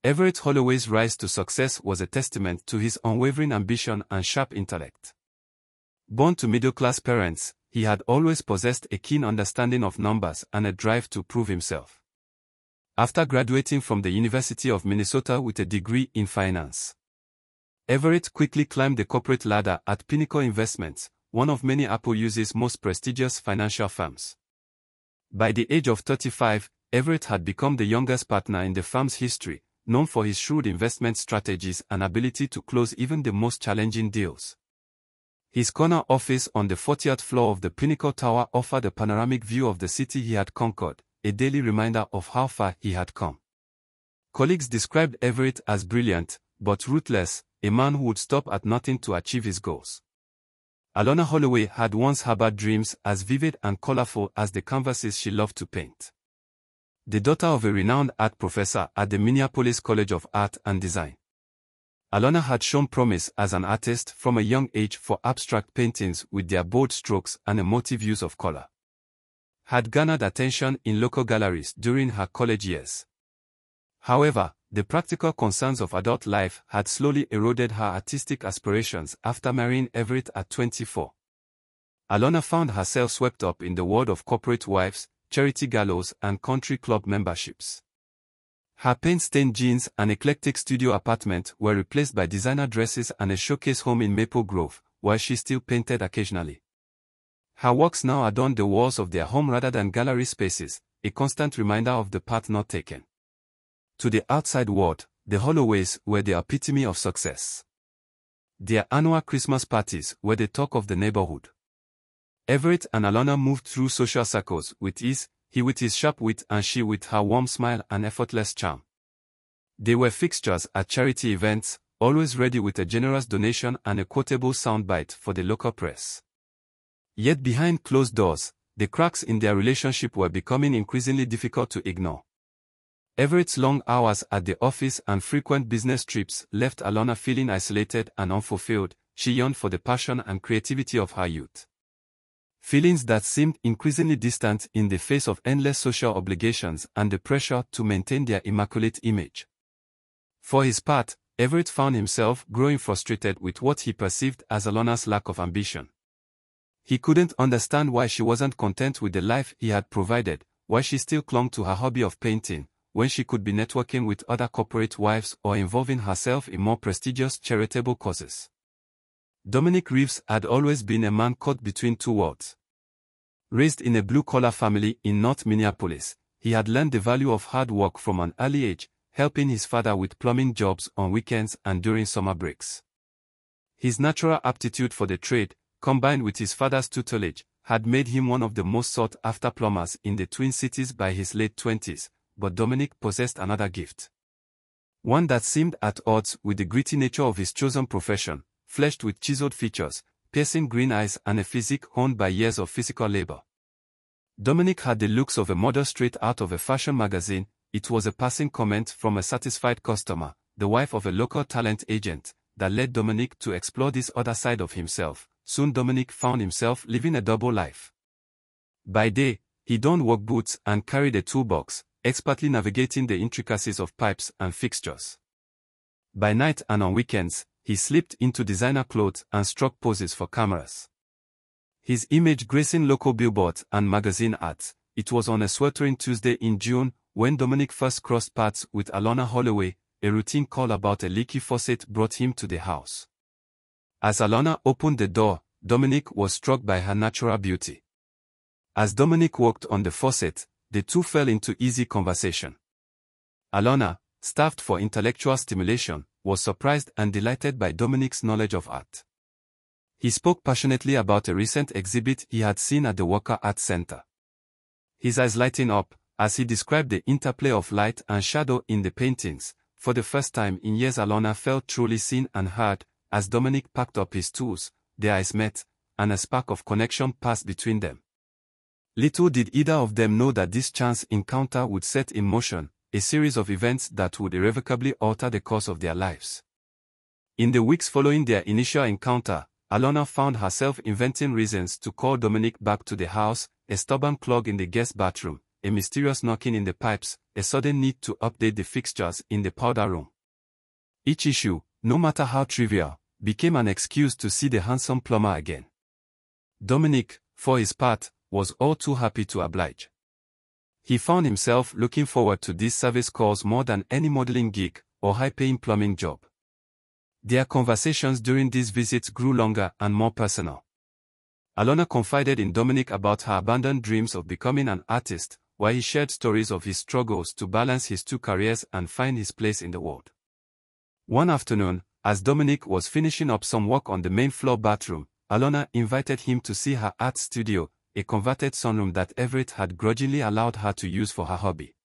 Everett Holloway's rise to success was a testament to his unwavering ambition and sharp intellect. Born to middle-class parents, he had always possessed a keen understanding of numbers and a drive to prove himself. After graduating from the University of Minnesota with a degree in finance, Everett quickly climbed the corporate ladder at Pinnacle Investments, one of many Apple US's most prestigious financial firms. By the age of 35, Everett had become the youngest partner in the firm's history, known for his shrewd investment strategies and ability to close even the most challenging deals. His corner office on the 40th floor of the Pinnacle Tower offered a panoramic view of the city he had conquered, a daily reminder of how far he had come. Colleagues described Everett as brilliant, but ruthless, a man who would stop at nothing to achieve his goals. Alona Holloway had once harbored dreams as vivid and colorful as the canvases she loved to paint. The daughter of a renowned art professor at the Minneapolis College of Art and Design, Alona had shown promise as an artist from a young age for abstract paintings with their bold strokes and emotive use of color. Had garnered attention in local galleries during her college years. However, the practical concerns of adult life had slowly eroded her artistic aspirations after marrying Everett at 24. Alona found herself swept up in the world of corporate wives, charity galas, and country club memberships. Her paint-stained jeans and eclectic studio apartment were replaced by designer dresses and a showcase home in Maple Grove, while she still painted occasionally. Her works now adorn the walls of their home rather than gallery spaces, a constant reminder of the path not taken. To the outside world, the Holloways were the epitome of success. Their annual Christmas parties were the talk of the neighborhood. Everett and Alona moved through social circles with ease, he with his sharp wit and she with her warm smile and effortless charm. They were fixtures at charity events, always ready with a generous donation and a quotable soundbite for the local press. Yet behind closed doors, the cracks in their relationship were becoming increasingly difficult to ignore. Everett's long hours at the office and frequent business trips left Alona feeling isolated and unfulfilled. She yearned for the passion and creativity of her youth. Feelings that seemed increasingly distant in the face of endless social obligations and the pressure to maintain their immaculate image. For his part, Everett found himself growing frustrated with what he perceived as Alona's lack of ambition. He couldn't understand why she wasn't content with the life he had provided, why she still clung to her hobby of painting, when she could be networking with other corporate wives or involving herself in more prestigious charitable causes. Dominic Reeves had always been a man caught between two worlds. Raised in a blue-collar family in North Minneapolis, he had learned the value of hard work from an early age, helping his father with plumbing jobs on weekends and during summer breaks. His natural aptitude for the trade, combined with his father's tutelage, had made him one of the most sought-after plumbers in the Twin Cities by his late 20s, but Dominic possessed another gift. One that seemed at odds with the gritty nature of his chosen profession, fleshed with chiseled features, piercing green eyes and a physique honed by years of physical labor. Dominic had the looks of a model straight out of a fashion magazine. It was a passing comment from a satisfied customer, the wife of a local talent agent, that led Dominic to explore this other side of himself. Soon Dominic found himself living a double life. By day, he donned work boots and carried a toolbox, expertly navigating the intricacies of pipes and fixtures. By night and on weekends, he slipped into designer clothes and struck poses for cameras. His image gracing local billboards and magazine ads. It was on a sweltering Tuesday in June when Dominic first crossed paths with Alona Holloway. A routine call about a leaky faucet brought him to the house. As Alona opened the door, Dominic was struck by her natural beauty. As Dominic walked on the faucet, the two fell into easy conversation. Alona, starved for intellectual stimulation, was surprised and delighted by Dominic's knowledge of art. He spoke passionately about a recent exhibit he had seen at the Walker Art Center. His eyes lighting up, as he described the interplay of light and shadow in the paintings. For the first time in years Alona felt truly seen and heard. As Dominic packed up his tools, their eyes met, and a spark of connection passed between them. Little did either of them know that this chance encounter would set in motion a series of events that would irrevocably alter the course of their lives. In the weeks following their initial encounter, Alona found herself inventing reasons to call Dominic back to the house, a stubborn clog in the guest bathroom, a mysterious knocking in the pipes, a sudden need to update the fixtures in the powder room. Each issue, no matter how trivial, became an excuse to see the handsome plumber again. Dominic, for his part, was all too happy to oblige. He found himself looking forward to these service calls more than any modeling gig or high-paying plumbing job. Their conversations during these visits grew longer and more personal. Alona confided in Dominic about her abandoned dreams of becoming an artist, while he shared stories of his struggles to balance his two careers and find his place in the world. One afternoon, as Dominic was finishing up some work on the main floor bathroom, Alona invited him to see her art studio, a converted sunroom that Everett had grudgingly allowed her to use for her hobby.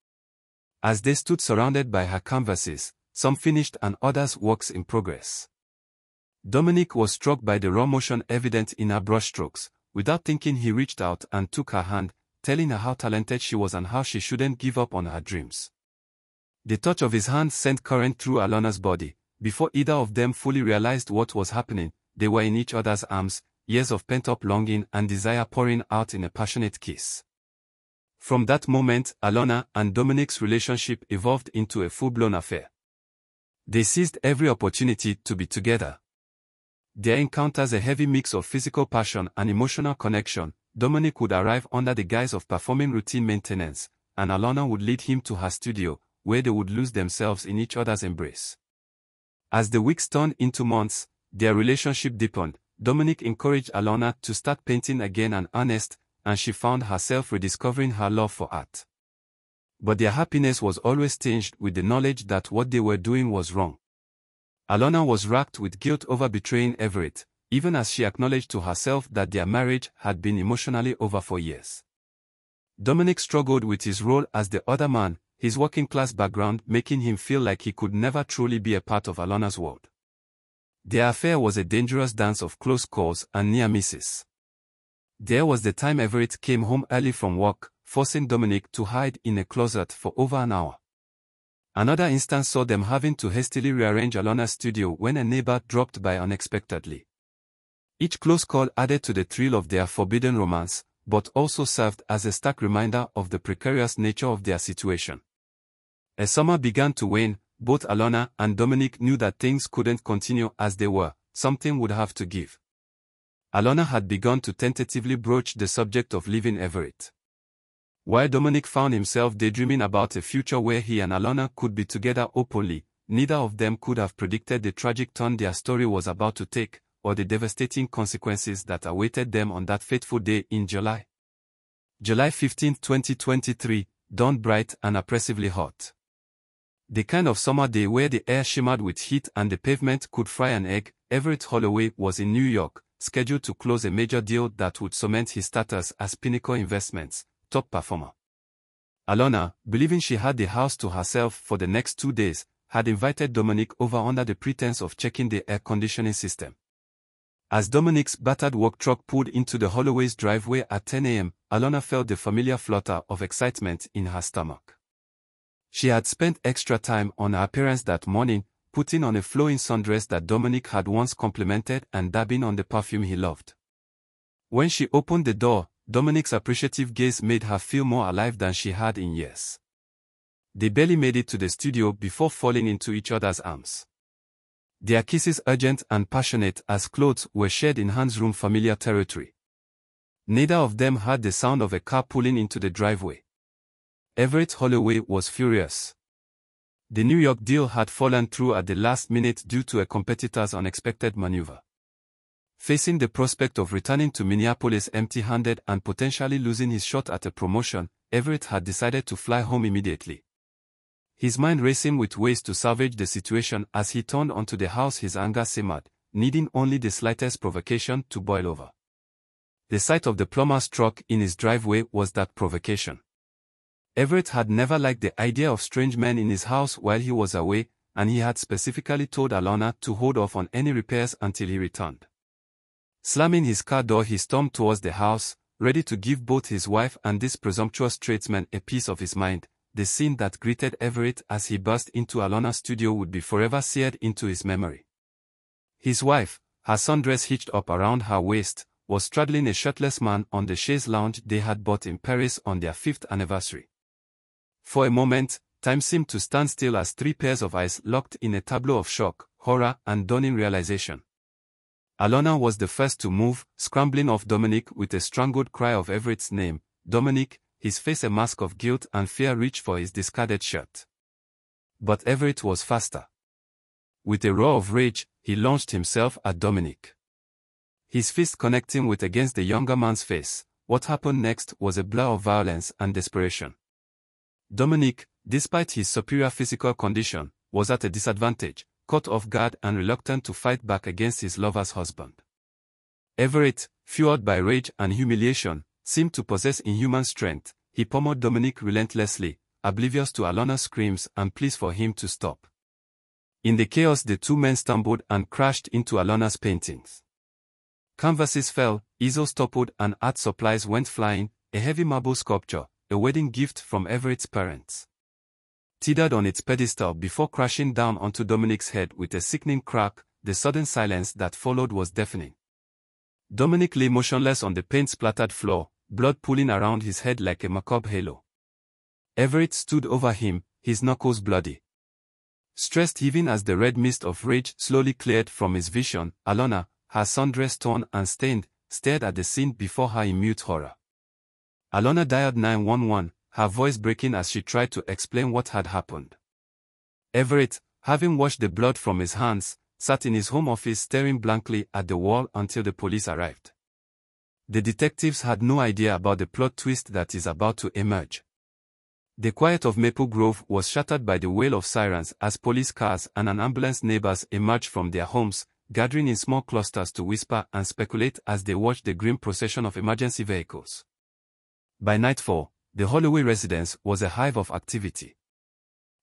As they stood surrounded by her canvases, some finished and others works in progress, Dominic was struck by the raw motion evident in her brushstrokes. Without thinking, he reached out and took her hand, telling her how talented she was and how she shouldn't give up on her dreams. The touch of his hand sent current through Alona's body. Before either of them fully realized what was happening, they were in each other's arms, years of pent-up longing and desire pouring out in a passionate kiss. From that moment, Alona and Dominic's relationship evolved into a full-blown affair. They seized every opportunity to be together. Their encounters a heavy mix of physical passion and emotional connection. Dominic would arrive under the guise of performing routine maintenance, and Alona would lead him to her studio, where they would lose themselves in each other's embrace. As the weeks turned into months, their relationship deepened. Dominic encouraged Alona to start painting again in earnest, and she found herself rediscovering her love for art. But their happiness was always tinged with the knowledge that what they were doing was wrong. Alona was racked with guilt over betraying Everett, even as she acknowledged to herself that their marriage had been emotionally over for years. Dominic struggled with his role as the other man, his working-class background making him feel like he could never truly be a part of Alona's world. Their affair was a dangerous dance of close calls and near misses. There was the time Everett came home early from work, forcing Dominic to hide in a closet for over an hour. Another instance saw them having to hastily rearrange Alona's studio when a neighbor dropped by unexpectedly. Each close call added to the thrill of their forbidden romance, but also served as a stark reminder of the precarious nature of their situation. As summer began to wane, both Alona and Dominic knew that things couldn't continue as they were. Something would have to give. Alona had begun to tentatively broach the subject of leaving Everett. While Dominic found himself daydreaming about a future where he and Alona could be together openly, neither of them could have predicted the tragic turn their story was about to take, or the devastating consequences that awaited them on that fateful day in July. July 15, 2023, dawned bright and oppressively hot. The kind of summer day where the air shimmered with heat and the pavement could fry an egg. Everett Holloway was in New York, scheduled to close a major deal that would cement his status as Pinnacle Investments' top performer. Alona, believing she had the house to herself for the next 2 days, had invited Dominic over under the pretense of checking the air conditioning system. As Dominic's battered work truck pulled into the Holloway's driveway at 10 a.m., Alona felt the familiar flutter of excitement in her stomach. She had spent extra time on her appearance that morning, putting on a flowing sundress that Dominic had once complimented and dabbing on the perfume he loved. When she opened the door, Dominic's appreciative gaze made her feel more alive than she had in years. They barely made it to the studio before falling into each other's arms. Their kisses urgent and passionate as clothes were shared in Hans' room familiar territory. Neither of them heard the sound of a car pulling into the driveway. Everett Holloway was furious. The New York deal had fallen through at the last minute due to a competitor's unexpected maneuver. Facing the prospect of returning to Minneapolis empty-handed and potentially losing his shot at a promotion, Everett had decided to fly home immediately. His mind racing with ways to salvage the situation as he turned onto the house, his anger simmered, needing only the slightest provocation to boil over. The sight of the plumber's truck in his driveway was that provocation. Everett had never liked the idea of strange men in his house while he was away, and he had specifically told Alona to hold off on any repairs until he returned. Slamming his car door, he stormed towards the house, ready to give both his wife and this presumptuous tradesman a piece of his mind. The scene that greeted Everett as he burst into Alona's studio would be forever seared into his memory. His wife, her sundress hitched up around her waist, was straddling a shirtless man on the chaise lounge they had bought in Paris on their 5th anniversary. For a moment, time seemed to stand still as three pairs of eyes locked in a tableau of shock, horror, and dawning realization. Alona was the first to move, scrambling off Dominic with a strangled cry of Everett's name. Dominic, his face a mask of guilt and fear, reached for his discarded shirt. But Everett was faster. With a roar of rage, he launched himself at Dominic. His fist connecting with against the younger man's face. What happened next was a blur of violence and desperation. Dominic, despite his superior physical condition, was at a disadvantage, caught off guard and reluctant to fight back against his lover's husband. Everett, fueled by rage and humiliation, seemed to possess inhuman strength. He pummeled Dominic relentlessly, oblivious to Alona's screams and pleas for him to stop. In the chaos, the two men stumbled and crashed into Alona's paintings. Canvases fell, easels toppled, and art supplies went flying. A heavy marble sculpture, a wedding gift from Everett's parents, teetered on its pedestal before crashing down onto Dominic's head with a sickening crack. The sudden silence that followed was deafening. Dominic lay motionless on the paint-splattered floor, blood pooling around his head like a macabre halo. Everett stood over him, his knuckles bloody. Stressed even as the red mist of rage slowly cleared from his vision, Alona, her sundress torn and stained, stared at the scene before her in mute horror. Alona dialed 911, her voice breaking as she tried to explain what had happened. Everett, having washed the blood from his hands, sat in his home office staring blankly at the wall until the police arrived. The detectives had no idea about the plot twist that is about to emerge. The quiet of Maple Grove was shattered by the wail of sirens as police cars and an ambulance neighbors emerged from their homes, gathering in small clusters to whisper and speculate as they watched the grim procession of emergency vehicles. By nightfall, the Holloway residence was a hive of activity.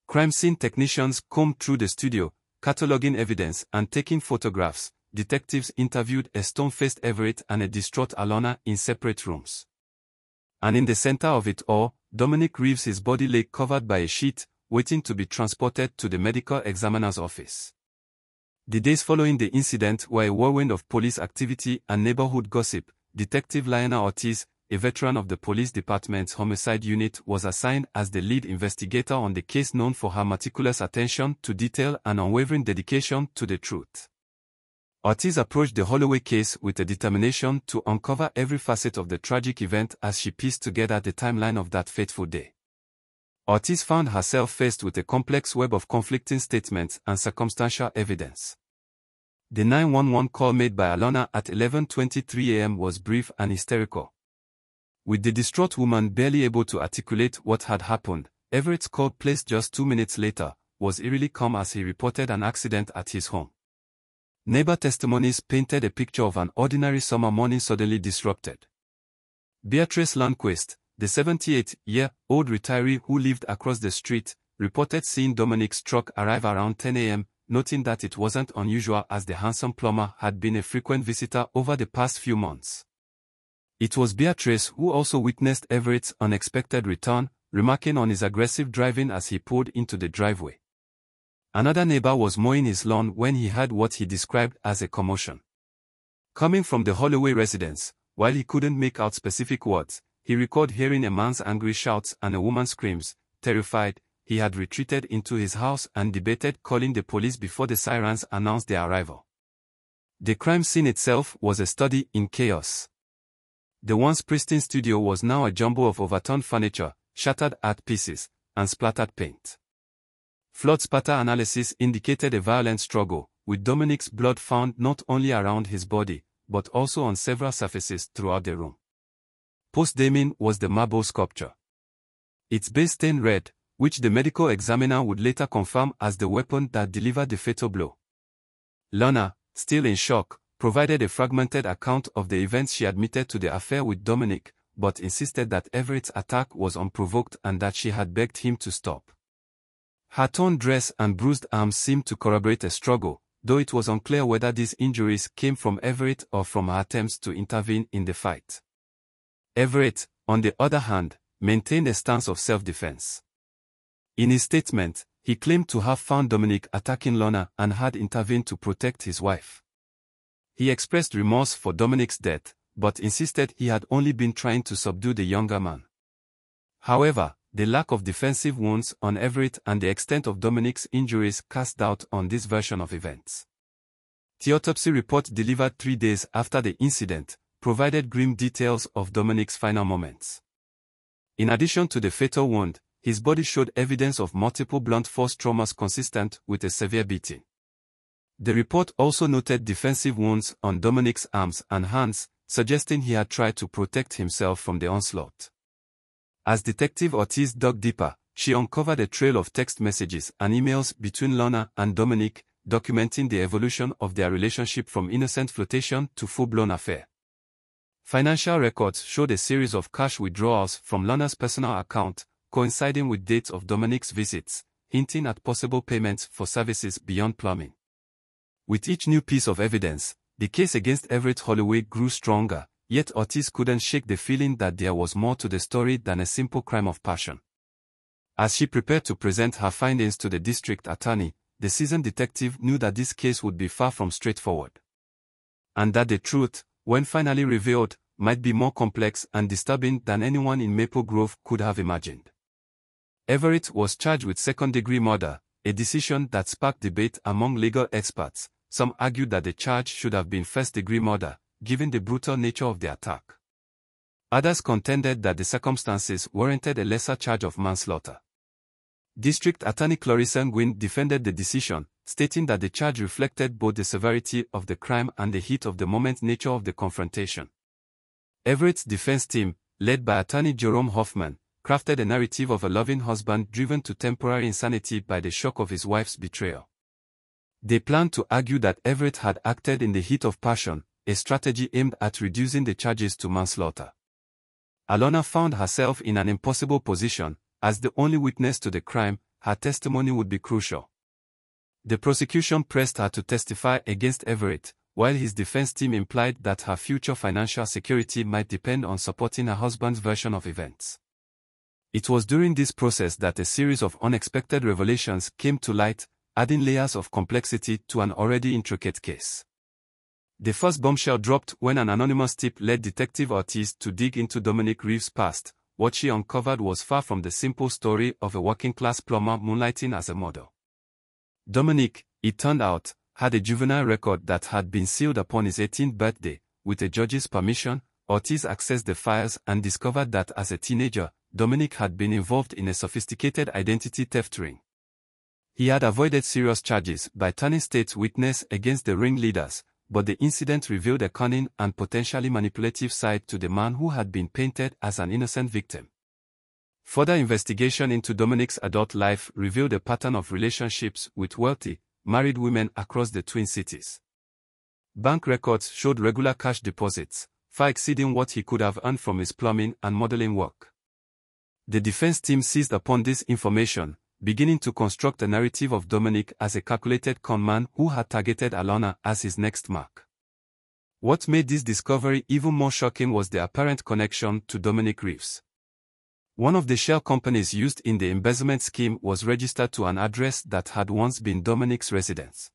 Crime scene technicians combed through the studio, cataloging evidence and taking photographs. Detectives interviewed a stone-faced Everett and a distraught Alona in separate rooms. And in the center of it all, Dominic Reeves, his body lay covered by a sheet, waiting to be transported to the medical examiner's office. The days following the incident were a whirlwind of police activity and neighborhood gossip. Detective Lionel Ortiz, a veteran of the police department's homicide unit, was assigned as the lead investigator on the case, known for her meticulous attention to detail and unwavering dedication to the truth. Ortiz approached the Holloway case with a determination to uncover every facet of the tragic event as she pieced together the timeline of that fateful day. Ortiz found herself faced with a complex web of conflicting statements and circumstantial evidence. The 911 call made by Alona at 11:23 a.m. was brief and hysterical. With the distraught woman barely able to articulate what had happened, Everett's call, placed just 2 minutes later, was eerily calm as he reported an accident at his home. Neighbor testimonies painted a picture of an ordinary summer morning suddenly disrupted. Beatrice Lundquist, the 78-year-old retiree who lived across the street, reported seeing Dominic's truck arrive around 10 a.m., noting that it wasn't unusual as the handsome plumber had been a frequent visitor over the past few months. It was Beatrice who also witnessed Everett's unexpected return, remarking on his aggressive driving as he pulled into the driveway. Another neighbor was mowing his lawn when he heard what he described as a commotion. Coming from the Holloway residence, while he couldn't make out specific words, he recalled hearing a man's angry shouts and a woman's screams. Terrified, he had retreated into his house and debated calling the police before the sirens announced their arrival. The crime scene itself was a study in chaos. The once pristine studio was now a jumble of overturned furniture, shattered art pieces, and splattered paint. Flood spatter analysis indicated a violent struggle, with Dominic's blood found not only around his body, but also on several surfaces throughout the room. Post-daemon was the marble sculpture. Its base stained red, which the medical examiner would later confirm as the weapon that delivered the fatal blow. Lana, still in shock, provided a fragmented account of the events. She admitted to the affair with Dominic, but insisted that Everett's attack was unprovoked and that she had begged him to stop. Her torn dress and bruised arms seemed to corroborate a struggle, though it was unclear whether these injuries came from Everett or from her attempts to intervene in the fight. Everett, on the other hand, maintained a stance of self-defense. In his statement, he claimed to have found Dominic attacking Lana and had intervened to protect his wife. He expressed remorse for Dominic's death, but insisted he had only been trying to subdue the younger man. However, The lack of defensive wounds on Everett and the extent of Dominic's injuries cast doubt on this version of events. The autopsy report delivered 3 days after the incident provided grim details of Dominic's final moments. In addition to the fatal wound, his body showed evidence of multiple blunt force traumas consistent with a severe beating. The report also noted defensive wounds on Dominic's arms and hands, suggesting he had tried to protect himself from the onslaught. As Detective Ortiz dug deeper, she uncovered a trail of text messages and emails between Lorna and Dominic, documenting the evolution of their relationship from innocent flirtation to full-blown affair. Financial records showed a series of cash withdrawals from Lorna's personal account, coinciding with dates of Dominic's visits, hinting at possible payments for services beyond plumbing. With each new piece of evidence, the case against Everett Holloway grew stronger, yet Ortiz couldn't shake the feeling that there was more to the story than a simple crime of passion. As she prepared to present her findings to the district attorney, the seasoned detective knew that this case would be far from straightforward. And that the truth, when finally revealed, might be more complex and disturbing than anyone in Maple Grove could have imagined. Everett was charged with second-degree murder, a decision that sparked debate among legal experts. Some argued that the charge should have been first-degree murder, given the brutal nature of the attack. Others contended that the circumstances warranted a lesser charge of manslaughter. District Attorney Clarissa Nguyen defended the decision, stating that the charge reflected both the severity of the crime and the heat-of-the-moment nature of the confrontation. Everett's defense team, led by attorney Jerome Hoffman, crafted a narrative of a loving husband driven to temporary insanity by the shock of his wife's betrayal. They planned to argue that Everett had acted in the heat of passion, a strategy aimed at reducing the charges to manslaughter. Alona found herself in an impossible position. As the only witness to the crime, her testimony would be crucial. The prosecution pressed her to testify against Everett, while his defense team implied that her future financial security might depend on supporting her husband's version of events. It was during this process that a series of unexpected revelations came to light, adding layers of complexity to an already intricate case. The first bombshell dropped when an anonymous tip led Detective Ortiz to dig into Dominic Reeves' past. What she uncovered was far from the simple story of a working-class plumber moonlighting as a model. Dominic, it turned out, had a juvenile record that had been sealed upon his 18th birthday. With a judge's permission, Ortiz accessed the files and discovered that as a teenager, Dominic had been involved in a sophisticated identity theft ring. He had avoided serious charges by turning state's witness against the ringleaders, but the incident revealed a cunning and potentially manipulative side to the man who had been painted as an innocent victim. Further investigation into Dominic's adult life revealed a pattern of relationships with wealthy, married women across the Twin Cities. Bank records showed regular cash deposits, far exceeding what he could have earned from his plumbing and modeling work. The defense team seized upon this information, beginning to construct a narrative of Dominic as a calculated conman who had targeted Alona as his next mark. What made this discovery even more shocking was the apparent connection to Dominic Reeves. One of the shell companies used in the embezzlement scheme was registered to an address that had once been Dominic's residence.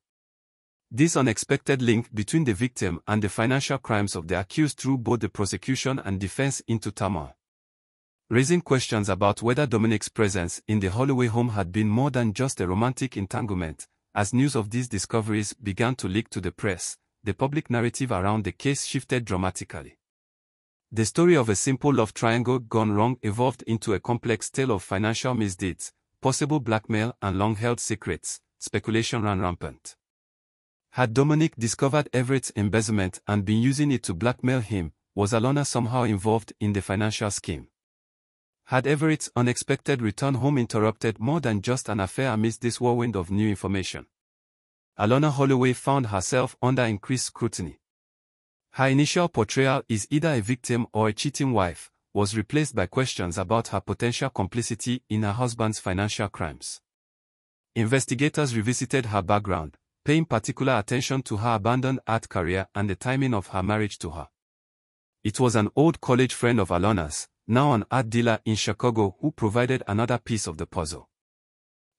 This unexpected link between the victim and the financial crimes of the accused threw both the prosecution and defense into turmoil, raising questions about whether Dominic's presence in the Holloway home had been more than just a romantic entanglement. As news of these discoveries began to leak to the press, the public narrative around the case shifted dramatically. The story of a simple love triangle gone wrong evolved into a complex tale of financial misdeeds, possible blackmail and long-held secrets. Speculation ran rampant. Had Dominic discovered Everett's embezzlement and been using it to blackmail him? Was Alona somehow involved in the financial scheme? Had Everett's unexpected return home interrupted more than just an affair amidst this whirlwind of new information? Alona Holloway found herself under increased scrutiny. Her initial portrayal as either a victim or a cheating wife was replaced by questions about her potential complicity in her husband's financial crimes. Investigators revisited her background, paying particular attention to her abandoned art career and the timing of her marriage to her. It was an old college friend of Alona's, now an art dealer in Chicago, who provided another piece of the puzzle.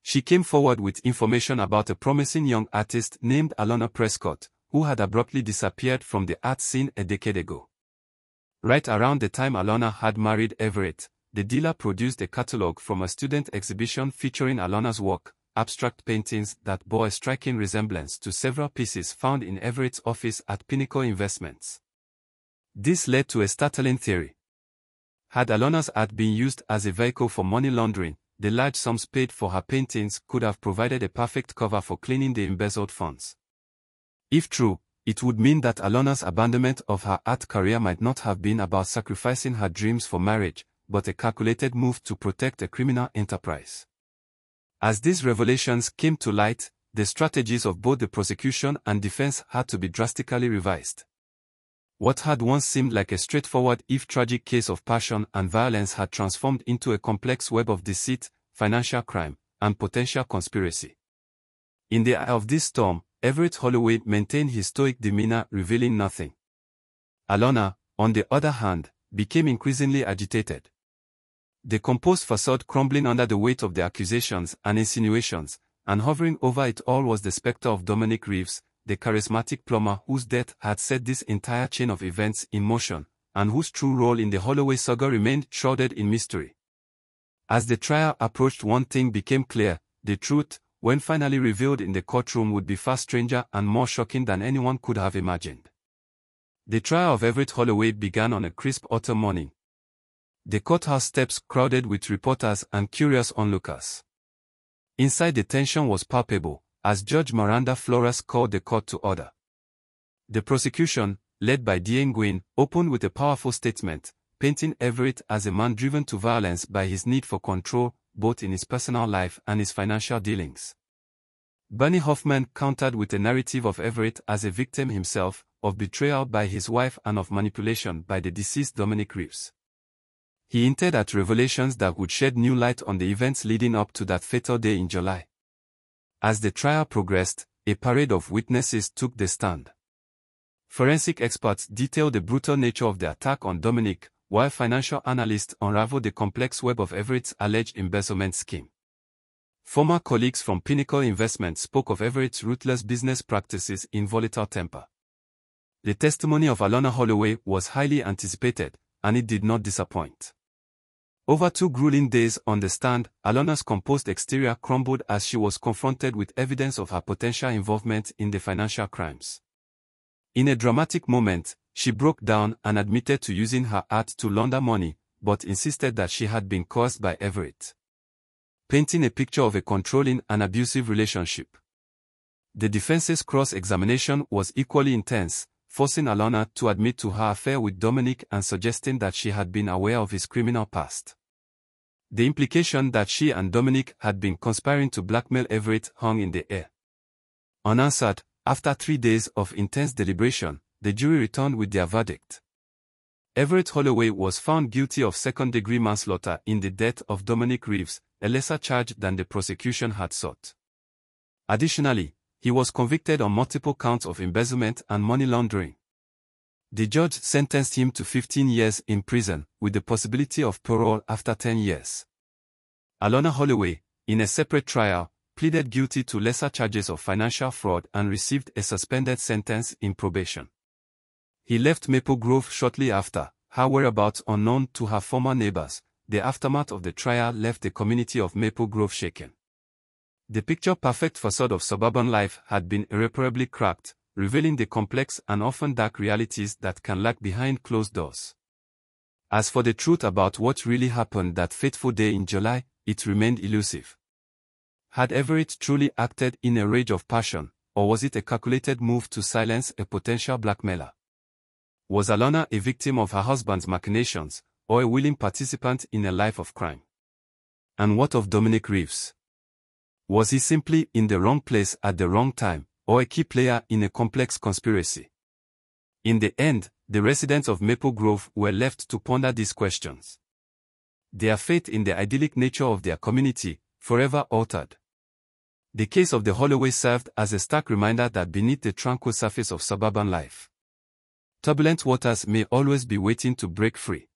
She came forward with information about a promising young artist named Alona Prescott, who had abruptly disappeared from the art scene a decade ago. Right around the time Alona had married Everett, the dealer produced a catalog from a student exhibition featuring Alona's work, abstract paintings that bore a striking resemblance to several pieces found in Everett's office at Pinnacle Investments. This led to a startling theory. Had Alona's art been used as a vehicle for money laundering, the large sums paid for her paintings could have provided a perfect cover for cleaning the embezzled funds. If true, it would mean that Alona's abandonment of her art career might not have been about sacrificing her dreams for marriage, but a calculated move to protect a criminal enterprise. As these revelations came to light, the strategies of both the prosecution and defense had to be drastically revised. What had once seemed like a straightforward if tragic case of passion and violence had transformed into a complex web of deceit, financial crime, and potential conspiracy. In the eye of this storm, Everett Holloway maintained his stoic demeanor, revealing nothing. Alona, on the other hand, became increasingly agitated. The composed facade crumbling under the weight of the accusations and insinuations, and hovering over it all was the specter of Dominic Reeves, the charismatic plumber whose death had set this entire chain of events in motion, and whose true role in the Holloway saga remained shrouded in mystery. As the trial approached, one thing became clear: the truth, when finally revealed in the courtroom, would be far stranger and more shocking than anyone could have imagined. The trial of Everett Holloway began on a crisp autumn morning. The courthouse steps crowded with reporters and curious onlookers. Inside, the tension was palpable, as Judge Miranda Flores called the court to order. The prosecution, led by Diane Gwynn, opened with a powerful statement, painting Everett as a man driven to violence by his need for control, both in his personal life and his financial dealings. Bernie Hoffman countered with a narrative of Everett as a victim himself, of betrayal by his wife and of manipulation by the deceased Dominic Reeves. He hinted at revelations that would shed new light on the events leading up to that fatal day in July. As the trial progressed, a parade of witnesses took the stand. Forensic experts detailed the brutal nature of the attack on Dominic, while financial analysts unraveled the complex web of Everett's alleged embezzlement scheme. Former colleagues from Pinnacle Investments spoke of Everett's ruthless business practices in volatile temper. The testimony of Alona Holloway was highly anticipated, and it did not disappoint. Over 2 grueling days on the stand, Alona's composed exterior crumbled as she was confronted with evidence of her potential involvement in the financial crimes. In a dramatic moment, she broke down and admitted to using her art to launder money, but insisted that she had been coerced by Everett, painting a picture of a controlling and abusive relationship. The defense's cross-examination was equally intense, forcing Alona to admit to her affair with Dominic and suggesting that she had been aware of his criminal past. The implication that she and Dominic had been conspiring to blackmail Everett hung in the air. Unanswered, after 3 days of intense deliberation, the jury returned with their verdict. Everett Holloway was found guilty of second-degree manslaughter in the death of Dominic Reeves, a lesser charge than the prosecution had sought. Additionally, he was convicted on multiple counts of embezzlement and money laundering. The judge sentenced him to 15 years in prison, with the possibility of parole after 10 years. Alona Holloway, in a separate trial, pleaded guilty to lesser charges of financial fraud and received a suspended sentence in probation. He left Maple Grove shortly after, her whereabouts unknown to her former neighbors. The aftermath of the trial left the community of Maple Grove shaken. The picture-perfect facade of suburban life had been irreparably cracked, revealing the complex and often dark realities that can lurk behind closed doors. As for the truth about what really happened that fateful day in July, it remained elusive. Had Everett truly acted in a rage of passion, or was it a calculated move to silence a potential blackmailer? Was Alona a victim of her husband's machinations, or a willing participant in a life of crime? And what of Dominic Reeves? Was he simply in the wrong place at the wrong time, or a key player in a complex conspiracy? In the end, the residents of Maple Grove were left to ponder these questions. Their faith in the idyllic nature of their community, forever altered. The case of the Holloway served as a stark reminder that beneath the tranquil surface of suburban life, turbulent waters may always be waiting to break free.